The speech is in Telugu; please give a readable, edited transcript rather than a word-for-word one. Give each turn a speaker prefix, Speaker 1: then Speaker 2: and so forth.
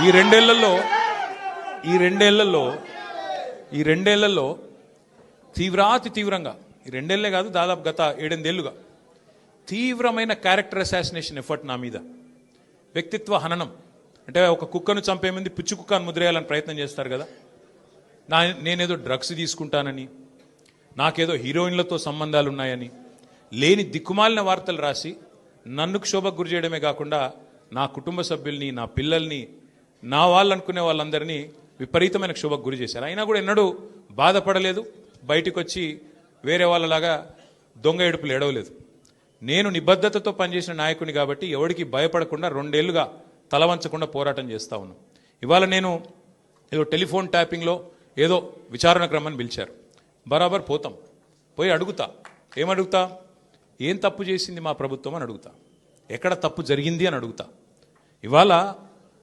Speaker 1: ఈ రెండేళ్లలో ఈ రెండేళ్లలో ఈ రెండేళ్లలో తీవ్రంగా ఈ రెండేళ్లే కాదు దాదాపు గత 7-8 ఏళ్లుగా తీవ్రమైన క్యారెక్టర్ అసాసినేషన్ ఎఫర్ట్ నా మీద, వ్యక్తిత్వ హననం. అంటే ఒక కుక్కను చంపే ముందు పిచ్చి కుక్కను ముద్రేయాలని ప్రయత్నం చేస్తారు కదా, నేనేదో డ్రగ్స్ తీసుకుంటానని, నాకేదో హీరోయిన్లతో సంబంధాలు ఉన్నాయని లేని దిక్కుమాలిన వార్తలు రాసి నన్ను క్షోభకు గురి చేయడమే కాకుండా నా కుటుంబ సభ్యుల్ని, నా పిల్లల్ని, నా వాళ్ళు అనుకునే వాళ్ళందరినీ విపరీతమైన క్షోభకు గురి చేశారు. అయినా కూడా ఎన్నడూ బాధపడలేదు, బయటకు వచ్చి వేరే వాళ్ళలాగా దొంగ ఏడుపులు ఏడవలేదు. నేను నిబద్ధతతో పనిచేసిన నాయకుని కాబట్టి ఎవరికి భయపడకుండా 2 ఏళ్లుగా తలవంచకుండా పోరాటం చేస్తూ ఉన్నాను. ఇవాళ నేను ఏదో టెలిఫోన్ ట్యాపింగ్లో ఏదో విచారణ క్రమాన్ని పిలిచారు, బరాబర్ పోతాం, పోయి అడుగుతా. ఏమడుగుతా? ఏం తప్పు చేసింది మా ప్రభుత్వం అని అడుగుతా, ఎక్కడ తప్పు జరిగింది అని అడుగుతా. ఇవాళ